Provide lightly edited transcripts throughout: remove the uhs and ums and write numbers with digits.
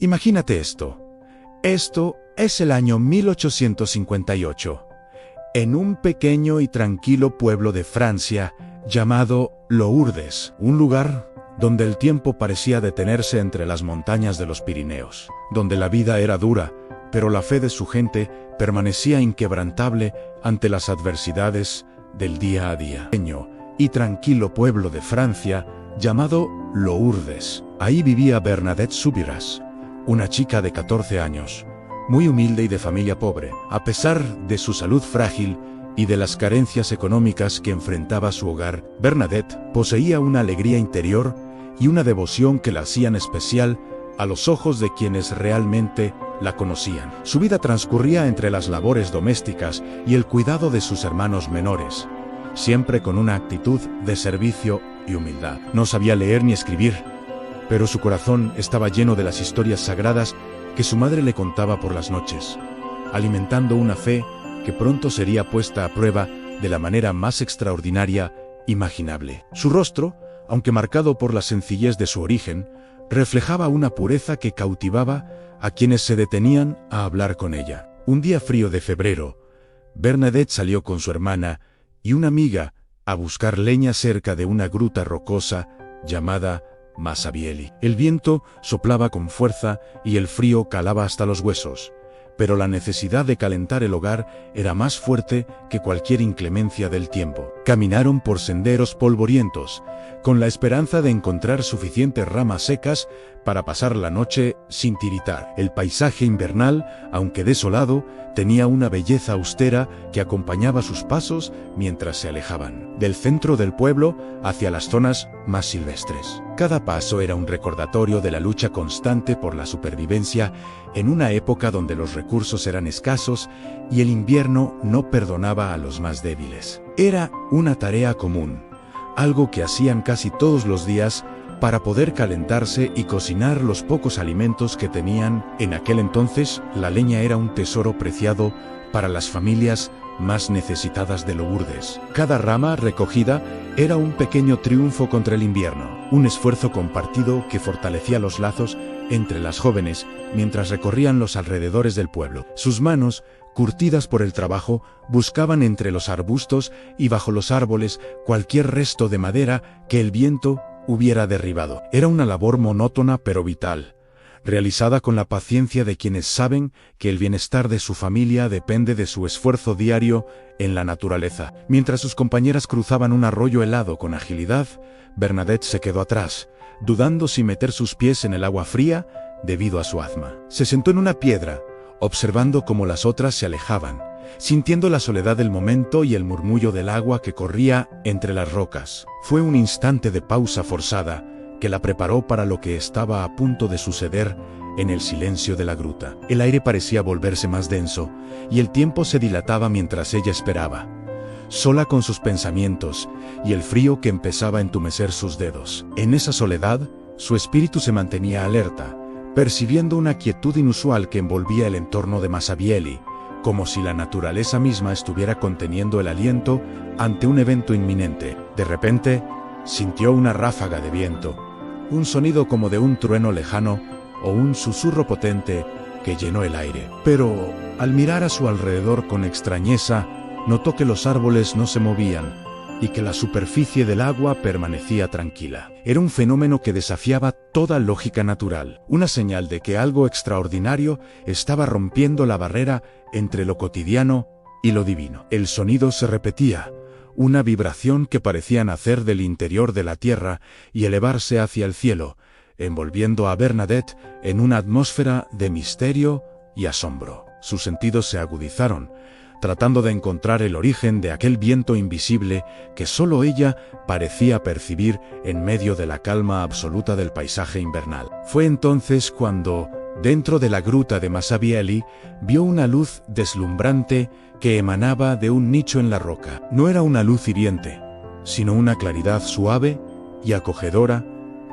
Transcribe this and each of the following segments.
Imagínate esto. Esto es el año 1858, en un pequeño y tranquilo pueblo de Francia llamado Lourdes, un lugar donde el tiempo parecía detenerse entre las montañas de los Pirineos, donde la vida era dura, pero la fe de su gente permanecía inquebrantable ante las adversidades del día a día. Pequeño y tranquilo pueblo de Francia llamado Lourdes. Ahí vivía Bernadette Soubirous, una chica de 14 años, muy humilde y de familia pobre. A pesar de su salud frágil y de las carencias económicas que enfrentaba su hogar, Bernadette poseía una alegría interior y una devoción que la hacían especial a los ojos de quienes realmente la conocían. Su vida transcurría entre las labores domésticas y el cuidado de sus hermanos menores, siempre con una actitud de servicio y humildad. No sabía leer ni escribir, pero su corazón estaba lleno de las historias sagradas que su madre le contaba por las noches, alimentando una fe que pronto sería puesta a prueba de la manera más extraordinaria imaginable. Su rostro, aunque marcado por la sencillez de su origen, reflejaba una pureza que cautivaba a quienes se detenían a hablar con ella. Un día frío de febrero, Bernadette salió con su hermana y una amiga a buscar leña cerca de una gruta rocosa llamada Massabielle. El viento soplaba con fuerza y el frío calaba hasta los huesos, pero la necesidad de calentar el hogar era más fuerte que cualquier inclemencia del tiempo. Caminaron por senderos polvorientos, con la esperanza de encontrar suficientes ramas secas para pasar la noche sin tiritar. El paisaje invernal, aunque desolado, tenía una belleza austera que acompañaba sus pasos mientras se alejaban del centro del pueblo hacia las zonas más silvestres. Cada paso era un recordatorio de la lucha constante por la supervivencia en una época donde los recursos eran escasos y el invierno no perdonaba a los más débiles. Era una tarea común, algo que hacían casi todos los días para poder calentarse y cocinar los pocos alimentos que tenían. En aquel entonces, la leña era un tesoro preciado para las familias más necesitadas de Lourdes. Cada rama recogida era un pequeño triunfo contra el invierno, un esfuerzo compartido que fortalecía los lazos entre las jóvenes mientras recorrían los alrededores del pueblo. Sus manos, curtidas por el trabajo, buscaban entre los arbustos y bajo los árboles cualquier resto de madera que el viento hubiera derribado. Era una labor monótona pero vital, realizada con la paciencia de quienes saben que el bienestar de su familia depende de su esfuerzo diario en la naturaleza. Mientras sus compañeras cruzaban un arroyo helado con agilidad, Bernadette se quedó atrás, dudando si meter sus pies en el agua fría debido a su asma. Se sentó en una piedra, observando cómo las otras se alejaban, sintiendo la soledad del momento y el murmullo del agua que corría entre las rocas. Fue un instante de pausa forzada que la preparó para lo que estaba a punto de suceder en el silencio de la gruta. El aire parecía volverse más denso, y el tiempo se dilataba mientras ella esperaba, sola con sus pensamientos y el frío que empezaba a entumecer sus dedos. En esa soledad, su espíritu se mantenía alerta, percibiendo una quietud inusual que envolvía el entorno de Massabielle, como si la naturaleza misma estuviera conteniendo el aliento ante un evento inminente. De repente, sintió una ráfaga de viento, un sonido como de un trueno lejano o un susurro potente que llenó el aire. Pero, al mirar a su alrededor con extrañeza, notó que los árboles no se movían y que la superficie del agua permanecía tranquila. Era un fenómeno que desafiaba toda lógica natural, una señal de que algo extraordinario estaba rompiendo la barrera entre lo cotidiano y lo divino. El sonido se repetía, una vibración que parecía nacer del interior de la tierra y elevarse hacia el cielo, envolviendo a Bernadette en una atmósfera de misterio y asombro. Sus sentidos se agudizaron, tratando de encontrar el origen de aquel viento invisible que solo ella parecía percibir en medio de la calma absoluta del paisaje invernal. Fue entonces cuando, dentro de la gruta de Massabielle, vio una luz deslumbrante que emanaba de un nicho en la roca. No era una luz hiriente, sino una claridad suave y acogedora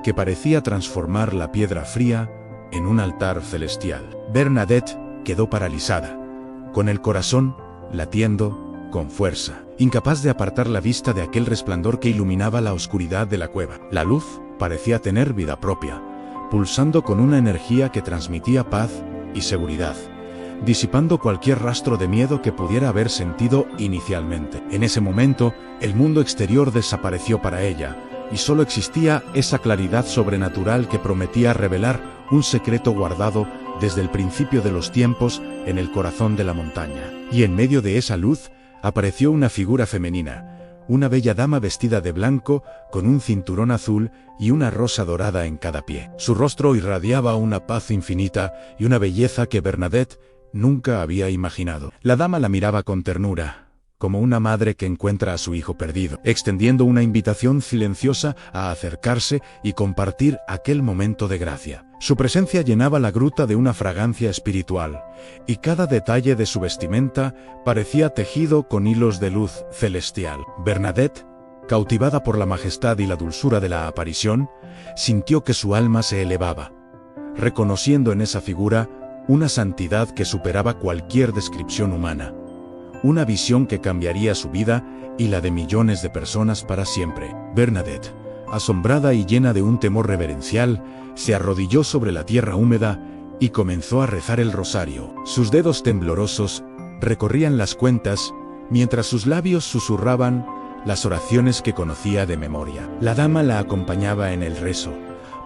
que parecía transformar la piedra fría en un altar celestial. Bernadette quedó paralizada, con el corazón latiendo con fuerza, incapaz de apartar la vista de aquel resplandor que iluminaba la oscuridad de la cueva. La luz parecía tener vida propia, pulsando con una energía que transmitía paz y seguridad, disipando cualquier rastro de miedo que pudiera haber sentido inicialmente. En ese momento, el mundo exterior desapareció para ella, y solo existía esa claridad sobrenatural que prometía revelar un secreto guardado desde el principio de los tiempos en el corazón de la montaña. Y en medio de esa luz, apareció una figura femenina, una bella dama vestida de blanco, con un cinturón azul y una rosa dorada en cada pie. Su rostro irradiaba una paz infinita y una belleza que Bernadette nunca había imaginado. La dama la miraba con ternura, como una madre que encuentra a su hijo perdido, extendiendo una invitación silenciosa a acercarse y compartir aquel momento de gracia. Su presencia llenaba la gruta de una fragancia espiritual, y cada detalle de su vestimenta parecía tejido con hilos de luz celestial. Bernadette, cautivada por la majestad y la dulzura de la aparición, sintió que su alma se elevaba, reconociendo en esa figura una santidad que superaba cualquier descripción humana. Una visión que cambiaría su vida y la de millones de personas para siempre. Bernadette, asombrada y llena de un temor reverencial, se arrodilló sobre la tierra húmeda y comenzó a rezar el rosario. Sus dedos temblorosos recorrían las cuentas, mientras sus labios susurraban las oraciones que conocía de memoria. La dama la acompañaba en el rezo,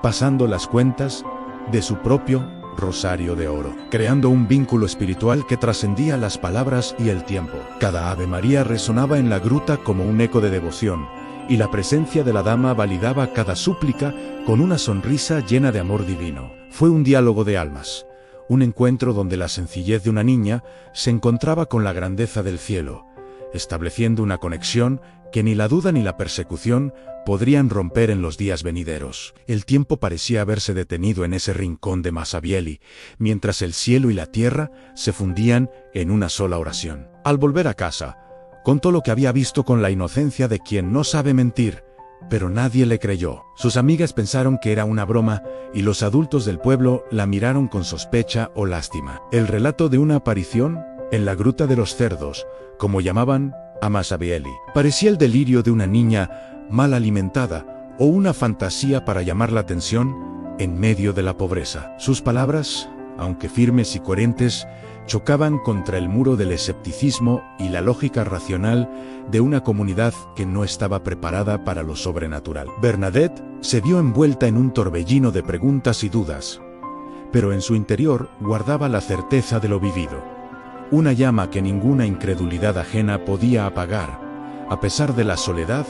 pasando las cuentas de su propio rosario de oro, creando un vínculo espiritual que trascendía las palabras y el tiempo. Cada Ave María resonaba en la gruta como un eco de devoción, y la presencia de la dama validaba cada súplica con una sonrisa llena de amor divino. Fue un diálogo de almas, un encuentro donde la sencillez de una niña se encontraba con la grandeza del cielo, estableciendo una conexión que ni la duda ni la persecución podrían romper en los días venideros. El tiempo parecía haberse detenido en ese rincón de Masabielle, mientras el cielo y la tierra se fundían en una sola oración. Al volver a casa, contó lo que había visto con la inocencia de quien no sabe mentir, pero nadie le creyó. Sus amigas pensaron que era una broma y los adultos del pueblo la miraron con sospecha o lástima. El relato de una aparición en la Gruta de los Cerdos, como llamaban a Masabielle, parecía el delirio de una niña mal alimentada o una fantasía para llamar la atención en medio de la pobreza. Sus palabras, aunque firmes y coherentes, chocaban contra el muro del escepticismo y la lógica racional de una comunidad que no estaba preparada para lo sobrenatural. Bernadette se vio envuelta en un torbellino de preguntas y dudas, pero en su interior guardaba la certeza de lo vivido. Una llama que ninguna incredulidad ajena podía apagar, a pesar de la soledad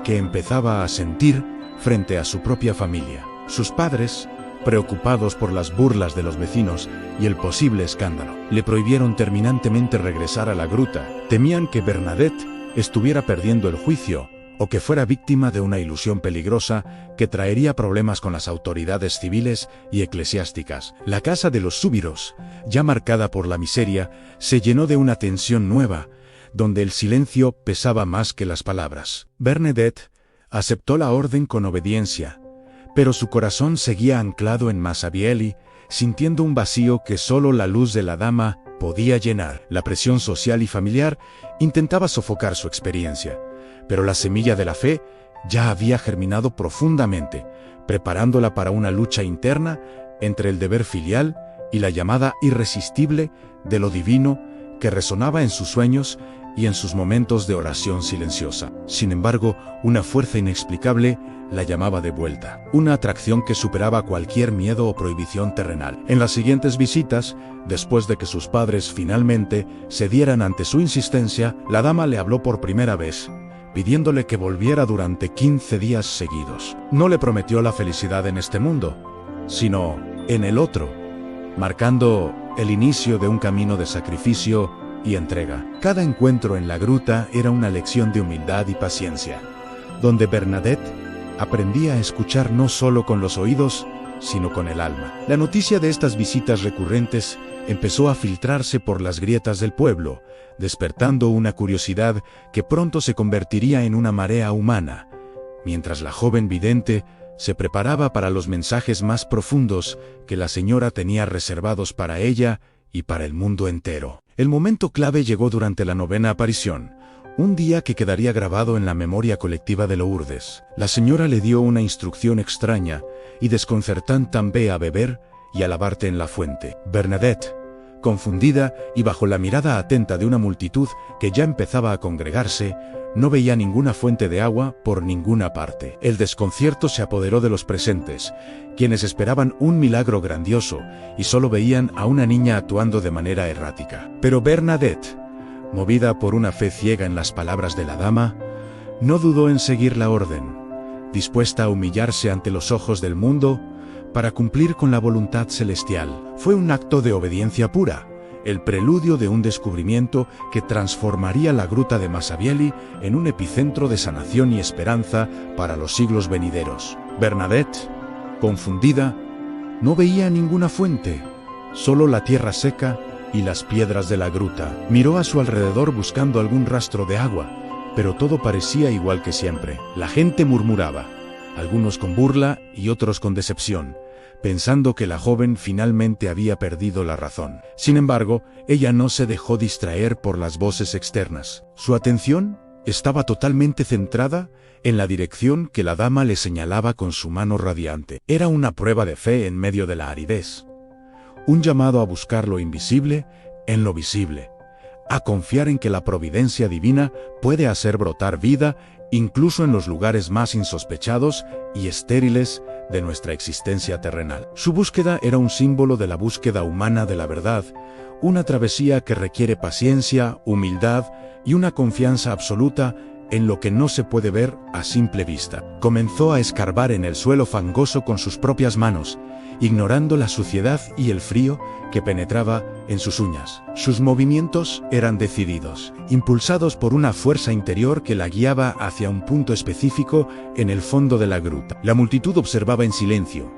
que empezaba a sentir frente a su propia familia. Sus padres, preocupados por las burlas de los vecinos y el posible escándalo, le prohibieron terminantemente regresar a la gruta. Temían que Bernadette estuviera perdiendo el juicio o que fuera víctima de una ilusión peligrosa que traería problemas con las autoridades civiles y eclesiásticas. La casa de los Súbiros, ya marcada por la miseria, se llenó de una tensión nueva, donde el silencio pesaba más que las palabras. Bernadette aceptó la orden con obediencia, pero su corazón seguía anclado en Masabielle, sintiendo un vacío que solo la luz de la dama podía llenar. La presión social y familiar intentaba sofocar su experiencia, pero la semilla de la fe ya había germinado profundamente, preparándola para una lucha interna entre el deber filial y la llamada irresistible de lo divino que resonaba en sus sueños y en sus momentos de oración silenciosa. Sin embargo, una fuerza inexplicable la llamaba de vuelta, una atracción que superaba cualquier miedo o prohibición terrenal. En las siguientes visitas, después de que sus padres finalmente cedieran ante su insistencia, la dama le habló por primera vez, pidiéndole que volviera durante 15 días seguidos. No le prometió la felicidad en este mundo, sino en el otro, marcando el inicio de un camino de sacrificio y entrega. Cada encuentro en la gruta era una lección de humildad y paciencia, donde Bernadette aprendía a escuchar no solo con los oídos, sino con el alma. La noticia de estas visitas recurrentes empezó a filtrarse por las grietas del pueblo, despertando una curiosidad que pronto se convertiría en una marea humana, mientras la joven vidente se preparaba para los mensajes más profundos que la señora tenía reservados para ella y para el mundo entero. El momento clave llegó durante la novena aparición, Un día que quedaría grabado en la memoria colectiva de Lourdes. La señora le dio una instrucción extraña y desconcertant també a beber y a lavarte en la fuente. Bernadette, confundida y bajo la mirada atenta de una multitud que ya empezaba a congregarse, no veía ninguna fuente de agua por ninguna parte. El desconcierto se apoderó de los presentes, quienes esperaban un milagro grandioso y solo veían a una niña actuando de manera errática. Pero Bernadette, movida por una fe ciega en las palabras de la dama, no dudó en seguir la orden, dispuesta a humillarse ante los ojos del mundo para cumplir con la voluntad celestial. Fue un acto de obediencia pura, el preludio de un descubrimiento que transformaría la gruta de Massabielle en un epicentro de sanación y esperanza para los siglos venideros. Bernadette, confundida, no veía ninguna fuente, solo la tierra seca y las piedras de la gruta. Miró a su alrededor buscando algún rastro de agua, pero todo parecía igual que siempre. La gente murmuraba, algunos con burla y otros con decepción, pensando que la joven finalmente había perdido la razón. Sin embargo, ella no se dejó distraer por las voces externas. Su atención estaba totalmente centrada en la dirección que la dama le señalaba con su mano radiante. Era una prueba de fe en medio de la aridez. Un llamado a buscar lo invisible en lo visible, a confiar en que la providencia divina puede hacer brotar vida incluso en los lugares más insospechados y estériles de nuestra existencia terrenal. Su búsqueda era un símbolo de la búsqueda humana de la verdad, una travesía que requiere paciencia, humildad y una confianza absoluta en lo que no se puede ver a simple vista. Comenzó a escarbar en el suelo fangoso con sus propias manos, ignorando la suciedad y el frío que penetraba en sus uñas. Sus movimientos eran decididos, impulsados por una fuerza interior que la guiaba hacia un punto específico en el fondo de la gruta. La multitud observaba en silencio,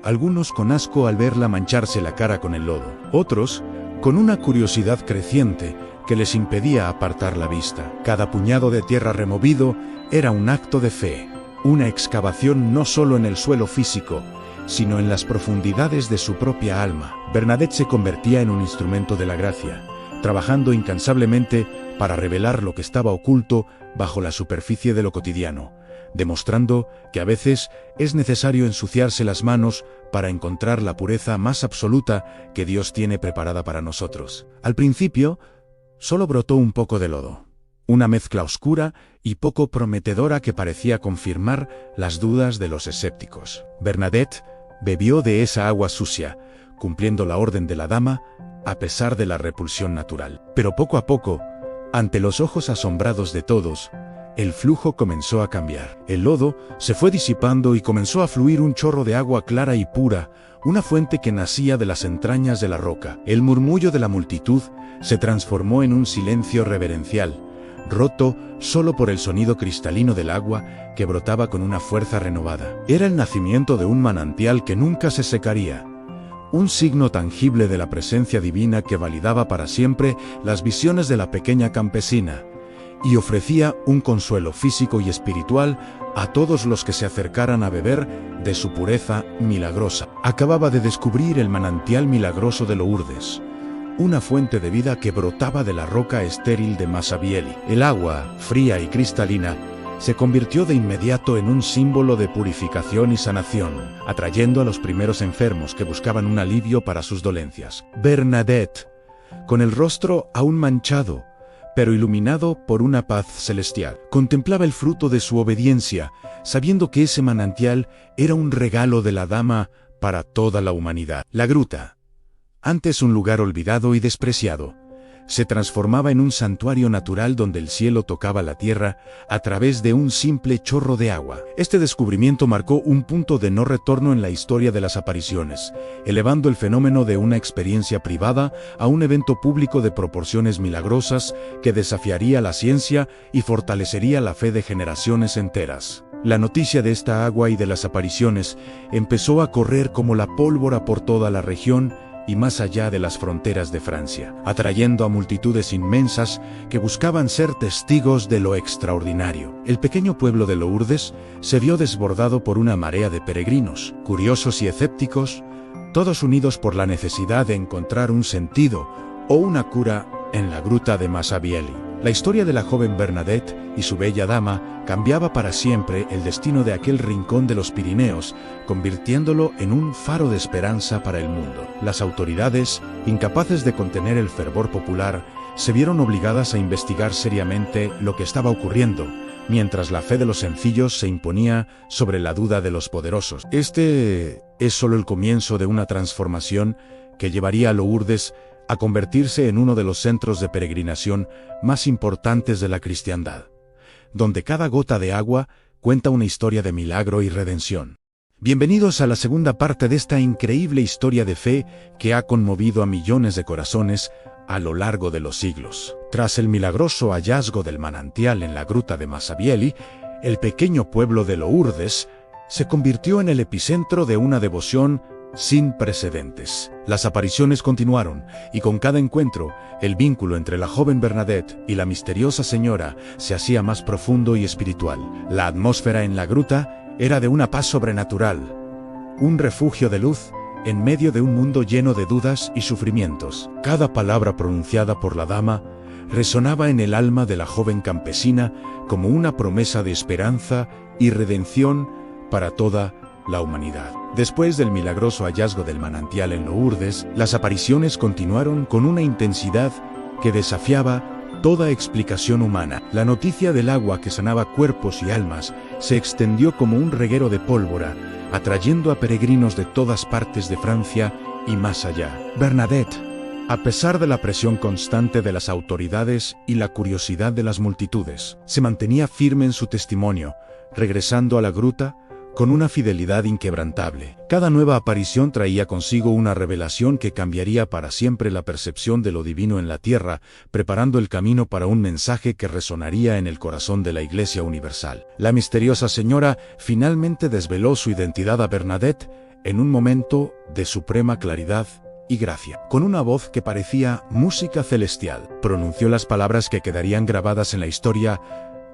algunos con asco al verla mancharse la cara con el lodo, otros con una curiosidad creciente que les impedía apartar la vista. Cada puñado de tierra removido era un acto de fe, una excavación no solo en el suelo físico, sino en las profundidades de su propia alma. Bernadette se convertía en un instrumento de la gracia, trabajando incansablemente para revelar lo que estaba oculto bajo la superficie de lo cotidiano, demostrando que a veces es necesario ensuciarse las manos para encontrar la pureza más absoluta que Dios tiene preparada para nosotros. Al principio, solo brotó un poco de lodo, una mezcla oscura y poco prometedora que parecía confirmar las dudas de los escépticos. Bernadette bebió de esa agua sucia, cumpliendo la orden de la dama, a pesar de la repulsión natural. Pero poco a poco, ante los ojos asombrados de todos, el flujo comenzó a cambiar. El lodo se fue disipando y comenzó a fluir un chorro de agua clara y pura, una fuente que nacía de las entrañas de la roca. El murmullo de la multitud se transformó en un silencio reverencial, roto solo por el sonido cristalino del agua que brotaba con una fuerza renovada. Era el nacimiento de un manantial que nunca se secaría, un signo tangible de la presencia divina que validaba para siempre las visiones de la pequeña campesina y ofrecía un consuelo físico y espiritual a todos los que se acercaran a beber de su pureza milagrosa. Acababa de descubrir el manantial milagroso de Lourdes, una fuente de vida que brotaba de la roca estéril de Massabielle. El agua, fría y cristalina, se convirtió de inmediato en un símbolo de purificación y sanación, atrayendo a los primeros enfermos que buscaban un alivio para sus dolencias. Bernadette, con el rostro aún manchado, pero iluminado por una paz celestial, contemplaba el fruto de su obediencia, sabiendo que ese manantial era un regalo de la dama para toda la humanidad. La gruta, antes un lugar olvidado y despreciado, se transformaba en un santuario natural donde el cielo tocaba la tierra a través de un simple chorro de agua. Este descubrimiento marcó un punto de no retorno en la historia de las apariciones, elevando el fenómeno de una experiencia privada a un evento público de proporciones milagrosas que desafiaría la ciencia y fortalecería la fe de generaciones enteras. La noticia de esta agua y de las apariciones empezó a correr como la pólvora por toda la región y más allá de las fronteras de Francia, atrayendo a multitudes inmensas que buscaban ser testigos de lo extraordinario. El pequeño pueblo de Lourdes se vio desbordado por una marea de peregrinos, curiosos y escépticos, todos unidos por la necesidad de encontrar un sentido o una cura en la gruta de Massabielle. La historia de la joven Bernadette y su bella dama cambiaba para siempre el destino de aquel rincón de los Pirineos, convirtiéndolo en un faro de esperanza para el mundo. Las autoridades, incapaces de contener el fervor popular, se vieron obligadas a investigar seriamente lo que estaba ocurriendo, mientras la fe de los sencillos se imponía sobre la duda de los poderosos. Este es solo el comienzo de una transformación que llevaría a Lourdes a convertirse en uno de los centros de peregrinación más importantes de la cristiandad, donde cada gota de agua cuenta una historia de milagro y redención. Bienvenidos a la segunda parte de esta increíble historia de fe que ha conmovido a millones de corazones a lo largo de los siglos. Tras el milagroso hallazgo del manantial en la gruta de Massabielle, el pequeño pueblo de Lourdes se convirtió en el epicentro de una devoción sin precedentes. Las apariciones continuaron, y con cada encuentro, el vínculo entre la joven Bernadette y la misteriosa señora se hacía más profundo y espiritual. La atmósfera en la gruta era de una paz sobrenatural, un refugio de luz en medio de un mundo lleno de dudas y sufrimientos. Cada palabra pronunciada por la dama resonaba en el alma de la joven campesina como una promesa de esperanza y redención para toda la humanidad. Después del milagroso hallazgo del manantial en Lourdes, las apariciones continuaron con una intensidad que desafiaba toda explicación humana. La noticia del agua que sanaba cuerpos y almas se extendió como un reguero de pólvora, atrayendo a peregrinos de todas partes de Francia y más allá. Bernadette, a pesar de la presión constante de las autoridades y la curiosidad de las multitudes, se mantenía firme en su testimonio, regresando a la gruta con una fidelidad inquebrantable. Cada nueva aparición traía consigo una revelación que cambiaría para siempre la percepción de lo divino en la tierra, preparando el camino para un mensaje que resonaría en el corazón de la Iglesia Universal. La misteriosa señora finalmente desveló su identidad a Bernadette en un momento de suprema claridad y gracia. Con una voz que parecía música celestial, pronunció las palabras que quedarían grabadas en la historia: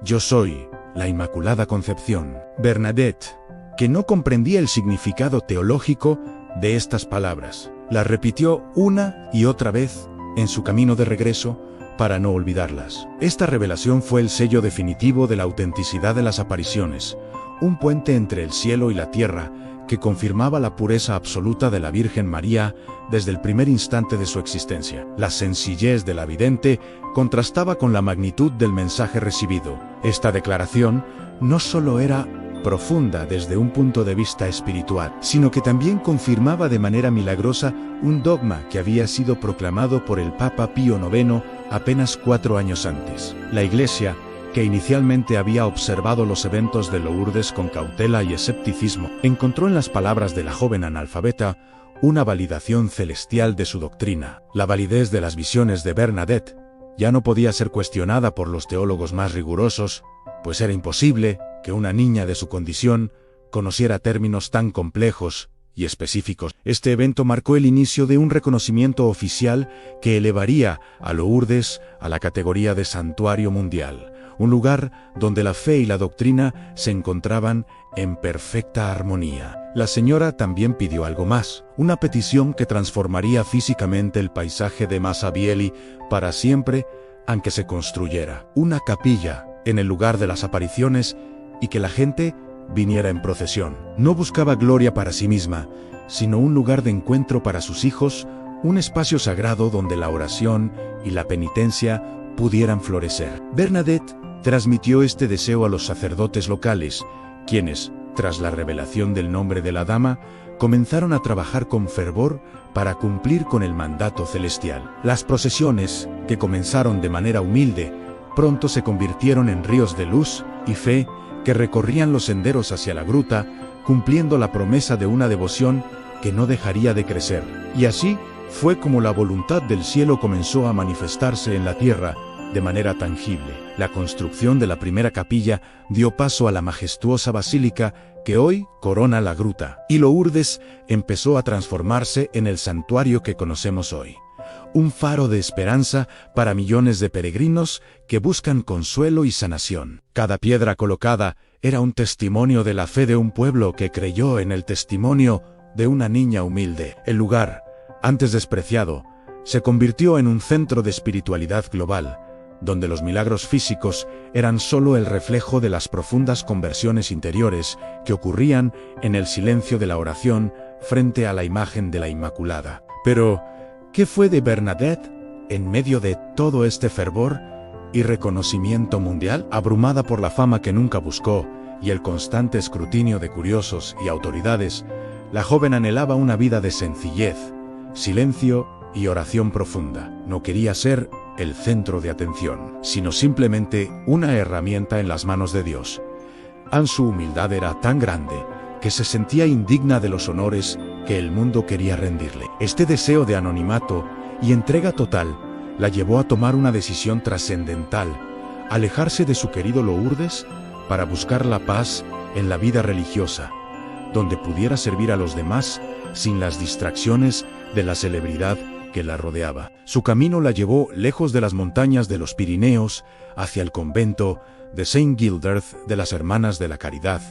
«Yo soy la Inmaculada Concepción». Bernadette, que no comprendía el significado teológico de estas palabras, las repitió una y otra vez en su camino de regreso para no olvidarlas. Esta revelación fue el sello definitivo de la autenticidad de las apariciones, un puente entre el cielo y la tierra que confirmaba la pureza absoluta de la Virgen María desde el primer instante de su existencia. La sencillez de la vidente contrastaba con la magnitud del mensaje recibido. Esta declaración no solo era profunda desde un punto de vista espiritual, sino que también confirmaba de manera milagrosa un dogma que había sido proclamado por el Papa Pío IX apenas 4 años antes. La Iglesia, que inicialmente había observado los eventos de Lourdes con cautela y escepticismo, encontró en las palabras de la joven analfabeta una validación celestial de su doctrina. La validez de las visiones de Bernadette ya no podía ser cuestionada por los teólogos más rigurosos, pues era imposible que una niña de su condición conociera términos tan complejos y específicos. Este evento marcó el inicio de un reconocimiento oficial que elevaría a Lourdes a la categoría de santuario mundial, un lugar donde la fe y la doctrina se encontraban en perfecta armonía. La señora también pidió algo más, una petición que transformaría físicamente el paisaje de Massabielle para siempre, aunque se construyera una capilla en el lugar de las apariciones y que la gente viniera en procesión. No buscaba gloria para sí misma, sino un lugar de encuentro para sus hijos, un espacio sagrado donde la oración y la penitencia pudieran florecer. Bernadette transmitió este deseo a los sacerdotes locales, quienes, tras la revelación del nombre de la dama, comenzaron a trabajar con fervor para cumplir con el mandato celestial. Las procesiones, que comenzaron de manera humilde, pronto se convirtieron en ríos de luz y fe que recorrían los senderos hacia la gruta, cumpliendo la promesa de una devoción que no dejaría de crecer. Y así fue como la voluntad del cielo comenzó a manifestarse en la tierra de manera tangible. La construcción de la primera capilla dio paso a la majestuosa basílica que hoy corona la gruta, y Lourdes empezó a transformarse en el santuario que conocemos hoy. Un faro de esperanza para millones de peregrinos que buscan consuelo y sanación. Cada piedra colocada era un testimonio de la fe de un pueblo que creyó en el testimonio de una niña humilde. El lugar, antes despreciado, se convirtió en un centro de espiritualidad global, donde los milagros físicos eran solo el reflejo de las profundas conversiones interiores que ocurrían en el silencio de la oración frente a la imagen de la Inmaculada. Pero, ¿qué fue de Bernadette en medio de todo este fervor y reconocimiento mundial? Abrumada por la fama que nunca buscó y el constante escrutinio de curiosos y autoridades, la joven anhelaba una vida de sencillez, silencio y oración profunda. No quería ser el centro de atención, sino simplemente una herramienta en las manos de Dios. Su humildad era tan grande que se sentía indigna de los honores que el mundo quería rendirle. Este deseo de anonimato y entrega total la llevó a tomar una decisión trascendental: alejarse de su querido Lourdes para buscar la paz en la vida religiosa, donde pudiera servir a los demás sin las distracciones de la celebridad que la rodeaba. Su camino la llevó lejos de las montañas de los Pirineos hacia el convento de Saint Gilderth de las Hermanas de la Caridad,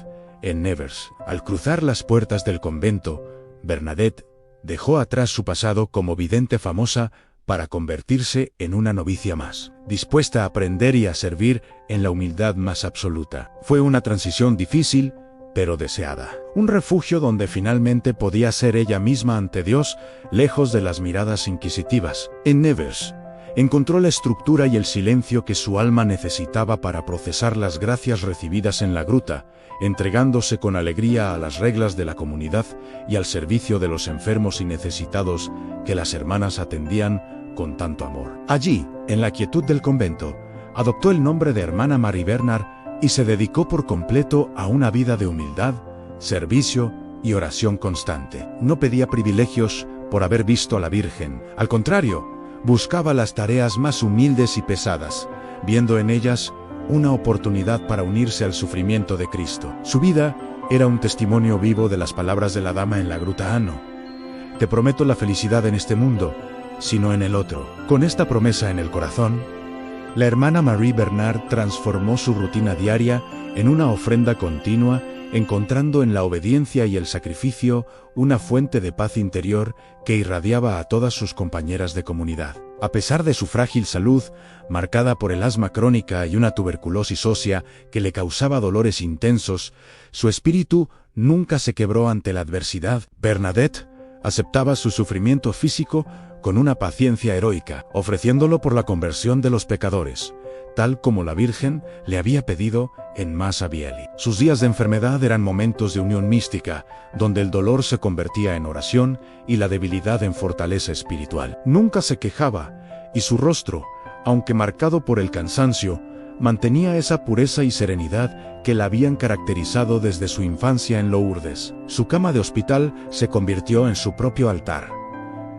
en Nevers. Al cruzar las puertas del convento, Bernadette dejó atrás su pasado como vidente famosa para convertirse en una novicia más, dispuesta a aprender y a servir en la humildad más absoluta. Fue una transición difícil, pero deseada. Un refugio donde finalmente podía ser ella misma ante Dios, lejos de las miradas inquisitivas. En Nevers, encontró la estructura y el silencio que su alma necesitaba para procesar las gracias recibidas en la gruta, entregándose con alegría a las reglas de la comunidad y al servicio de los enfermos y necesitados que las hermanas atendían con tanto amor. Allí, en la quietud del convento, adoptó el nombre de hermana Marie Bernard y se dedicó por completo a una vida de humildad, servicio y oración constante. No pedía privilegios por haber visto a la Virgen. Al contrario, buscaba las tareas más humildes y pesadas, viendo en ellas una oportunidad para unirse al sufrimiento de Cristo. Su vida era un testimonio vivo de las palabras de la dama en la gruta Ano: te prometo la felicidad en este mundo, sino en el otro. Con esta promesa en el corazón, la hermana Marie Bernard transformó su rutina diaria en una ofrenda continua, encontrando en la obediencia y el sacrificio una fuente de paz interior que irradiaba a todas sus compañeras de comunidad. A pesar de su frágil salud, marcada por el asma crónica y una tuberculosis ósea que le causaba dolores intensos, su espíritu nunca se quebró ante la adversidad. Bernadette aceptaba su sufrimiento físico con una paciencia heroica, ofreciéndolo por la conversión de los pecadores, tal como la Virgen le había pedido en Massa Bieli. Sus días de enfermedad eran momentos de unión mística, donde el dolor se convertía en oración y la debilidad en fortaleza espiritual. Nunca se quejaba, y su rostro, aunque marcado por el cansancio, mantenía esa pureza y serenidad que la habían caracterizado desde su infancia en Lourdes. Su cama de hospital se convirtió en su propio altar,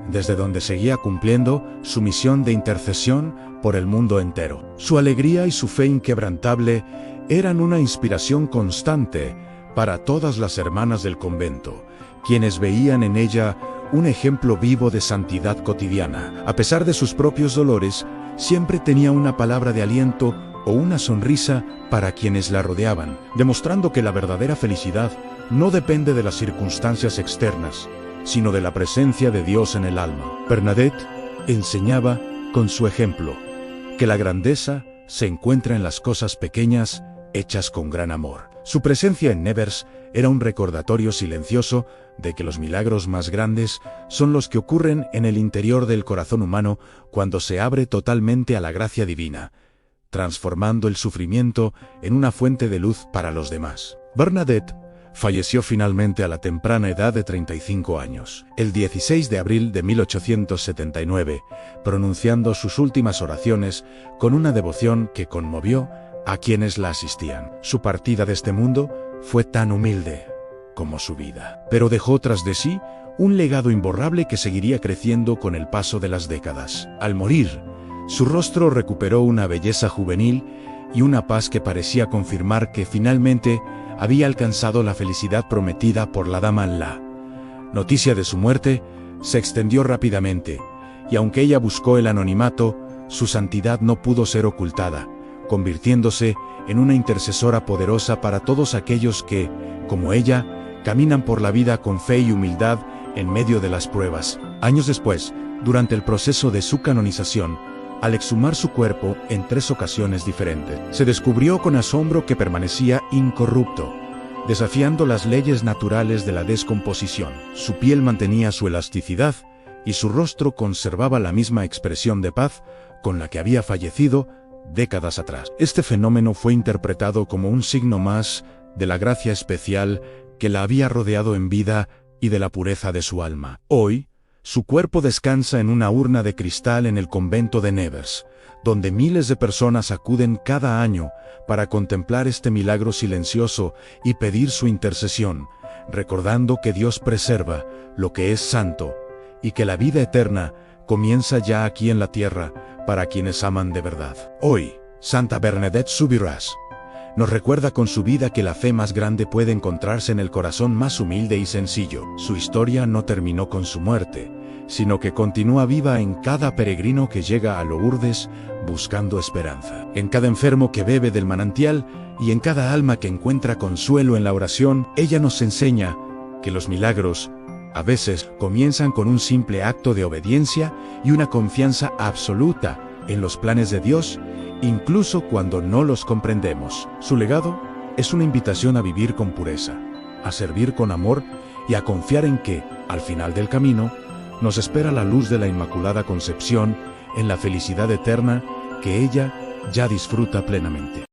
desde donde seguía cumpliendo su misión de intercesión por el mundo entero. Su alegría y su fe inquebrantable eran una inspiración constante para todas las hermanas del convento, quienes veían en ella un ejemplo vivo de santidad cotidiana. A pesar de sus propios dolores, siempre tenía una palabra de aliento o una sonrisa para quienes la rodeaban, demostrando que la verdadera felicidad no depende de las circunstancias externas, sino de la presencia de Dios en el alma. Bernadette enseñaba con su ejemplo que la grandeza se encuentra en las cosas pequeñas hechas con gran amor. Su presencia en Nevers era un recordatorio silencioso de que los milagros más grandes son los que ocurren en el interior del corazón humano cuando se abre totalmente a la gracia divina, transformando el sufrimiento en una fuente de luz para los demás. Bernadette falleció finalmente a la temprana edad de 35 años, el 16 de abril de 1879, pronunciando sus últimas oraciones con una devoción que conmovió a quienes la asistían. Su partida de este mundo fue tan humilde como su vida, pero dejó tras de sí un legado imborrable que seguiría creciendo con el paso de las décadas. Al morir, su rostro recuperó una belleza juvenil y una paz que parecía confirmar que finalmente había alcanzado la felicidad prometida por la dama. La noticia de su muerte se extendió rápidamente, y aunque ella buscó el anonimato, su santidad no pudo ser ocultada, convirtiéndose en una intercesora poderosa para todos aquellos que, como ella, caminan por la vida con fe y humildad en medio de las pruebas. Años después, durante el proceso de su canonización, al exhumar su cuerpo en 3 ocasiones diferentes. Se descubrió con asombro que permanecía incorrupto, desafiando las leyes naturales de la descomposición. Su piel mantenía su elasticidad y su rostro conservaba la misma expresión de paz con la que había fallecido décadas atrás. Este fenómeno fue interpretado como un signo más de la gracia especial que la había rodeado en vida y de la pureza de su alma. Hoy, su cuerpo descansa en una urna de cristal en el convento de Nevers, donde miles de personas acuden cada año para contemplar este milagro silencioso y pedir su intercesión, recordando que Dios preserva lo que es santo y que la vida eterna comienza ya aquí en la tierra para quienes aman de verdad. Hoy, Santa Bernadette Soubirous nos recuerda con su vida que la fe más grande puede encontrarse en el corazón más humilde y sencillo. Su historia no terminó con su muerte, sino que continúa viva en cada peregrino que llega a Lourdes buscando esperanza, en cada enfermo que bebe del manantial y en cada alma que encuentra consuelo en la oración. Ella nos enseña que los milagros a veces comienzan con un simple acto de obediencia y una confianza absoluta en los planes de Dios, incluso cuando no los comprendemos. Su legado es una invitación a vivir con pureza, a servir con amor y a confiar en que, al final del camino, nos espera la luz de la Inmaculada Concepción en la felicidad eterna que ella ya disfruta plenamente.